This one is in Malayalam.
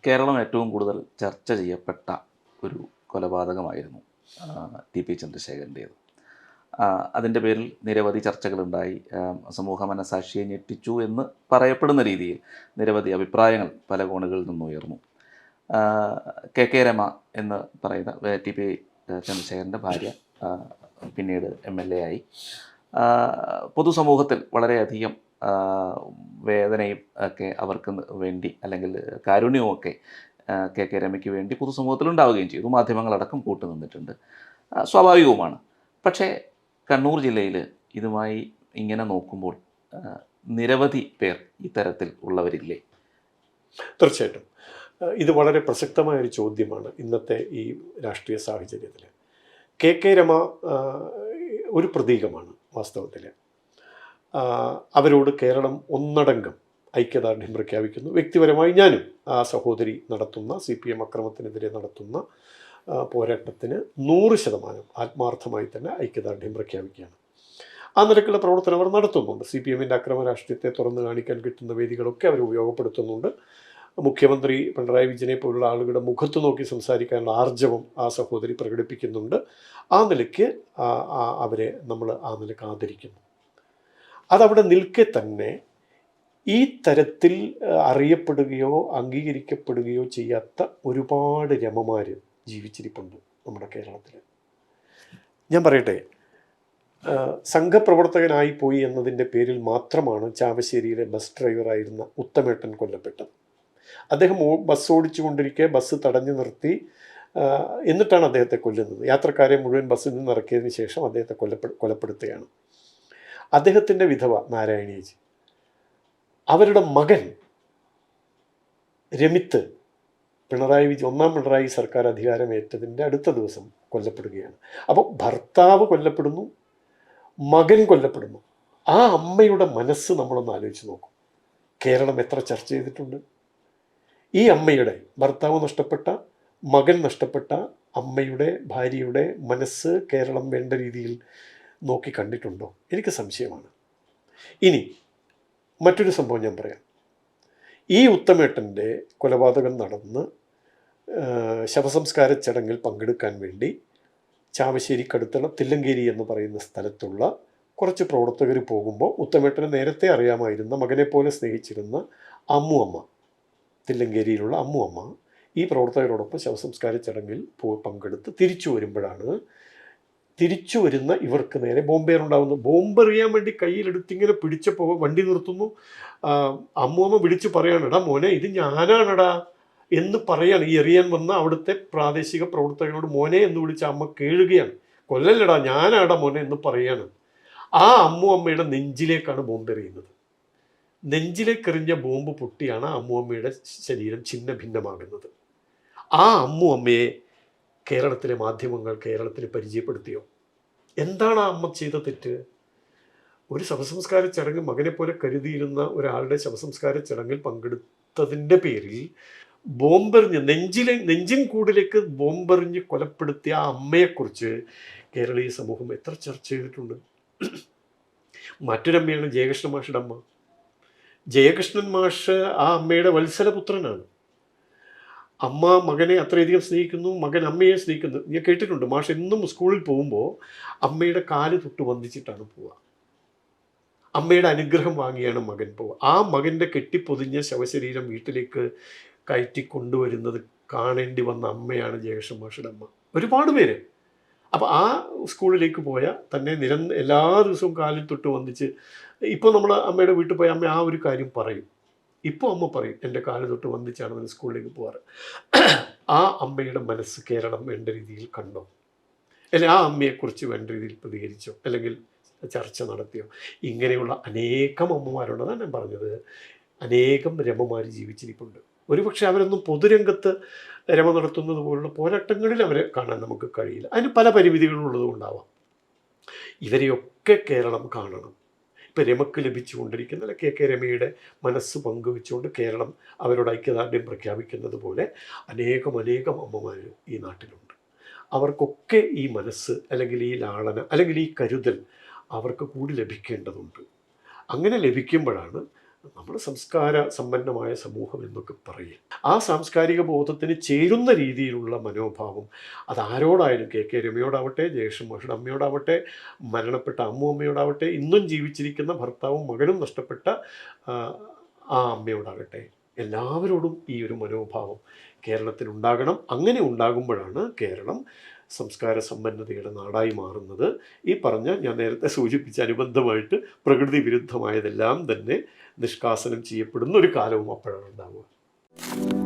കേരളം ഏറ്റവും കൂടുതൽ ചർച്ച ചെയ്യപ്പെട്ട ഒരു കൊലപാതകമായിരുന്നു ടി പി ചന്ദ്രശേഖരൻ്റേത്. അതിൻ്റെ പേരിൽ നിരവധി ചർച്ചകളുണ്ടായി. സമൂഹ മനസാക്ഷിയെ ഞെട്ടിച്ചു എന്ന് പറയപ്പെടുന്ന രീതിയിൽ നിരവധി അഭിപ്രായങ്ങൾ പല കോണുകളിൽ നിന്നുയർന്നു. കെ കെ രമ എന്ന് പറയുന്ന ടി പി ചന്ദ്രശേഖരൻ്റെ ഭാര്യ പിന്നീട് MLA ആയി. പൊതുസമൂഹത്തിൽ വളരെയധികം വേദനയും ഒക്കെ അവർക്ക് വേണ്ടി, അല്ലെങ്കിൽ കാരുണ്യവുമൊക്കെ കെ കെ രമയ്ക്ക് വേണ്ടി പൊതുസമൂഹത്തിൽ ഉണ്ടാവുകയും ചെയ്തു. മാധ്യമങ്ങളടക്കം കൂട്ടുനിന്നിട്ടുണ്ട്, സ്വാഭാവികവുമാണ്. പക്ഷേ കണ്ണൂർ ജില്ലയിൽ ഇതുമായി ഇങ്ങനെ നോക്കുമ്പോൾ നിരവധി പേർ ഇത്തരത്തിൽ ഉള്ളവരില്ലേ? തീർച്ചയായിട്ടും ഇത് വളരെ പ്രസക്തമായൊരു ചോദ്യമാണ് ഇന്നത്തെ ഈ രാഷ്ട്രീയ സാഹചര്യത്തിൽ. കെ കെ രമ ഒരു പ്രതീകമാണ് വാസ്തവത്തിൽ. അവരോട് കേരളം ഒന്നടങ്കം ഐക്യദാർഢ്യം പ്രഖ്യാപിക്കുന്നു. വ്യക്തിപരമായി ഞാനും ആ സഹോദരി നടത്തുന്ന CPM അക്രമത്തിനെതിരെ നടത്തുന്ന പോരാട്ടത്തിന് 100% ആത്മാർത്ഥമായി തന്നെ ഐക്യദാർഢ്യം പ്രഖ്യാപിക്കുകയാണ്. ആ നിലക്കുള്ള പ്രവർത്തനം അവർ നടത്തുന്നുണ്ട്. CPMൻ്റെ അക്രമ രാഷ്ട്രീയത്തെ തുറന്നു കാണിക്കാൻ കിട്ടുന്ന വേദികളൊക്കെ അവർ ഉപയോഗപ്പെടുത്തുന്നുണ്ട്. മുഖ്യമന്ത്രി പിണറായി വിജയനെ പോലുള്ള ആളുകളുടെ മുഖത്ത് നോക്കി സംസാരിക്കാനുള്ള ആർജവം ആ സഹോദരി പ്രകടിപ്പിക്കുന്നുണ്ട്. ആ നിലയ്ക്ക് അവരെ നമ്മൾ ആ നിലയ്ക്ക് ആദരിക്കുന്നു. അതവിടെ നിൽക്കെ തന്നെ ഈ തരത്തിൽ അറിയപ്പെടുകയോ അംഗീകരിക്കപ്പെടുകയോ ചെയ്യാത്ത ഒരുപാട് രമമാർ ജീവിച്ചിരിപ്പുണ്ട് നമ്മുടെ കേരളത്തിൽ. ഞാൻ പറയട്ടെ, സംഘപ്രവർത്തകനായി പോയി എന്നതിൻ്റെ പേരിൽ മാത്രമാണ് ചാവശ്ശേരിയിലെ ബസ് ഡ്രൈവറായിരുന്ന ഉത്തമേട്ടൻ കൊല്ലപ്പെട്ടത്. അദ്ദേഹം ബസ് ഓടിച്ചു കൊണ്ടിരിക്കെ ബസ് തടഞ്ഞു നിർത്തി, എന്നിട്ടാണ് അദ്ദേഹത്തെ കൊല്ലുന്നത്. യാത്രക്കാരെ മുഴുവൻ ബസ്സിൽ നിന്ന് ഇറക്കിയതിന് ശേഷം അദ്ദേഹത്തെ കൊലപ്പെടുത്തുകയാണ്. അദ്ദേഹത്തിൻ്റെ വിധവ നാരായണീജി, അവരുടെ മകൻ രമിത്ത് ഒന്നാം പിണറായി സർക്കാർ അധികാരമേറ്റതിൻ്റെ അടുത്ത ദിവസം കൊല്ലപ്പെടുകയാണ്. അപ്പോൾ ഭർത്താവ് കൊല്ലപ്പെടുന്നു, മകൻ കൊല്ലപ്പെടുന്നു. ആ അമ്മയുടെ മനസ്സ് നമ്മളൊന്ന് ആലോചിച്ച് നോക്കും. കേരളം എത്ര ചർച്ച ചെയ്തിട്ടുണ്ട്. ഈ അമ്മയുടെ, ഭർത്താവ് നഷ്ടപ്പെട്ട, മകൻ നഷ്ടപ്പെട്ട അമ്മയുടെ, ഭാര്യയുടെ മനസ്സ് കേരളം വേണ്ട രീതിയിൽ നോക്കി കണ്ടിട്ടുണ്ടോ? എനിക്ക് സംശയമാണ്. ഇനി മറ്റൊരു സംഭവം ഞാൻ പറയാം. ഈ ഉത്തമേട്ടൻ്റെ കൊലപാതകം നടന്ന് ശവസംസ്കാര ചടങ്ങിൽ പങ്കെടുക്കാൻ വേണ്ടി ചാവശ്ശേരിക്കടുത്തുള്ള തില്ലങ്കേരി എന്ന് പറയുന്ന സ്ഥലത്തുള്ള കുറച്ച് പ്രവർത്തകർ പോകുമ്പോൾ ഉത്തമേട്ടനെ നേരത്തെ അറിയാമായിരുന്ന, മകനെ പോലെ സ്നേഹിച്ചിരുന്ന അമ്മ, തില്ലങ്കേരിയിലുള്ള അമ്മ ഈ പ്രവർത്തകരോടൊപ്പം ശവസംസ്കാര ചടങ്ങിൽ പങ്കെടുത്ത് തിരിച്ചു വരുന്ന ഇവർക്ക് നേരെ ബോംബേറുണ്ടാകുന്നു. ബോംബെറിയാൻ വേണ്ടി കയ്യിലെടുത്തിങ്ങനെ പിടിച്ചപ്പോൾ വണ്ടി നിർത്തുന്നു. അമ്മൂമ്മ വിളിച്ച് പറയാണ്, എടാ മോനെ, ഇത് ഞാനാണടാ എന്ന് പറയാണ്. ഈ എറിയാൻ വന്ന അവിടുത്തെ പ്രാദേശിക പ്രവർത്തകരോട് മോനെ എന്ന് വിളിച്ച അമ്മ കേഴുകയാണ്. കൊല്ലല്ലടാ, ഞാനാടാ മോനെ എന്ന് പറയാണ്. ആ അമ്മയുടെ നെഞ്ചിലേക്കാണ് ബോംബെറിയുന്നത്. നെഞ്ചിലേക്കെറിഞ്ഞ ബോംബ് പൊട്ടിയാണ് അമ്മയുടെ ശരീരം ഛിന്ന ഭിന്നമാകുന്നത്. ആ അമ്മയെ കേരളത്തിലെ മാധ്യമങ്ങൾ കേരളത്തിന് പരിചയപ്പെടുത്തിയോ? എന്താണ് ആ അമ്മ ചെയ്ത തെറ്റ്? ഒരു ശവസംസ്കാര ചടങ്ങ്, മകനെ പോലെ കരുതിയിരുന്ന ഒരാളുടെ ശവസംസ്കാര ചടങ്ങിൽ പങ്കെടുത്തതിൻ്റെ പേരിൽ ബോംബെറിഞ്ഞ് നെഞ്ചിൻ കൂടിലേക്ക് ബോംബെറിഞ്ഞ് കൊലപ്പെടുത്തിയ ആ അമ്മയെക്കുറിച്ച് കേരളീയ സമൂഹം എത്ര ചർച്ച ചെയ്തിട്ടുണ്ട്. മറ്റൊരമ്മയാണ് ജയകൃഷ്ണൻ മാഷുടെ അമ്മ. ജയകൃഷ്ണൻ മാഷ് ആ അമ്മയുടെ വത്സലപുത്രനാണ്. അമ്മ മകനെ അത്രയധികം സ്നേഹിക്കുന്നു, മകൻ അമ്മയെ സ്നേഹിക്കുന്നു. ഞാൻ കേട്ടിട്ടുണ്ട്, മാഷ് എന്നും സ്കൂളിൽ പോകുമ്പോൾ അമ്മയുടെ കാല് തൊട്ട് വന്ദിച്ചിട്ടാണ് പോവുക. അമ്മയുടെ അനുഗ്രഹം വാങ്ങിയാണ് മകൻ പോവുക. ആ മകൻ്റെ കെട്ടിപ്പൊതിഞ്ഞ ശവശരീരം വീട്ടിലേക്ക് കയറ്റി കൊണ്ടുവരുന്നത് കാണേണ്ടി വന്ന അമ്മയാണ് ജയകൃഷ്ണൻ മാഷുടെ അമ്മ. ഒരുപാട് പേര്. അപ്പോൾ ആ സ്കൂളിലേക്ക് പോയ തന്നെ എല്ലാ ദിവസവും കാലിൽ തൊട്ട് വന്നിച്ച്, ഇപ്പോൾ നമ്മൾ അമ്മയുടെ വീട്ടിൽ പോയ അമ്മ ആ ഒരു കാര്യം പറയും. ഇപ്പോൾ അമ്മ പറയും, എൻ്റെ കാല് തൊട്ട് വന്നിച്ചാണ് അവൻ സ്കൂളിലേക്ക് പോകാറ്. ആ അമ്മയുടെ മനസ്സ് കേരളം വേണ്ട രീതിയിൽ കണ്ടോ? അല്ലെങ്കിൽ ആ അമ്മയെക്കുറിച്ച് വേണ്ട രീതിയിൽ പ്രതികരിച്ചോ? അല്ലെങ്കിൽ ചർച്ച നടത്തിയോ? ഇങ്ങനെയുള്ള അനേകം അമ്മമാരുണ്ടെന്നാണ് ഞാൻ പറഞ്ഞത്. അനേകം രമമാർ ജീവിച്ചിരിപ്പുണ്ട്. ഒരുപക്ഷെ അവരൊന്നും പൊതുരംഗത്ത് രമ നടത്തുന്നത് പോലുള്ള പോരാട്ടങ്ങളിൽ അവരെ കാണാൻ നമുക്ക് കഴിയില്ല. അതിന് പല പരിമിതികളുള്ളത് കൊണ്ടാവാം. ഇവരെയൊക്കെ കേരളം കാണണം. ഇപ്പം രമക്ക് ലഭിച്ചുകൊണ്ടിരിക്കുന്ന കെ കെ രമയുടെ മനസ്സ് പങ്കുവെച്ചുകൊണ്ട് കേരളം അവരോട് ഐക്യദാർഢ്യം പ്രഖ്യാപിക്കുന്നത് പോലെ അനേകം അമ്മമാർ ഈ നാട്ടിലുണ്ട്. അവർക്കൊക്കെ ഈ മനസ്സ്, അല്ലെങ്കിൽ ഈ ലാളന, അല്ലെങ്കിൽ ഈ കരുതൽ അവർക്ക് കൂടി ലഭിക്കേണ്ടതുണ്ട്. അങ്ങനെ ലഭിക്കുമ്പോഴാണ് നമ്മുടെ സംസ്കാര സമ്പന്നമായ സമൂഹം എന്നൊക്കെ പറയും. ആ സാംസ്കാരിക ബോധത്തിന് ചേരുന്ന രീതിയിലുള്ള മനോഭാവം അതാരോടായാലും, കെ രമയോടാവട്ടെ, ജയകൃഷ്ണൻ മാഷുടെ അമ്മയോടാവട്ടെ, മരണപ്പെട്ട അമ്മൂമ്മയോടാവട്ടെ, ഇന്നും ജീവിച്ചിരിക്കുന്ന ഭർത്താവും മകനും നഷ്ടപ്പെട്ട ആ അമ്മയോടാകട്ടെ, എല്ലാവരോടും ഈ ഒരു മനോഭാവം കേരളത്തിലുണ്ടാകണം. അങ്ങനെ ഉണ്ടാകുമ്പോഴാണ് കേരളം സംസ്കാര സമ്പന്നതയുടെ നാടായി മാറുന്നത്. ഈ പറഞ്ഞ ഞാൻ നേരത്തെ സൂചിപ്പിച്ച അനുബന്ധമായിട്ട് പ്രകൃതി വിരുദ്ധമായതെല്ലാം തന്നെ നിഷ്കാസനം ചെയ്യപ്പെടുന്ന ഒരു കാലവും അപ്പോഴാണ് ഉണ്ടാവുക.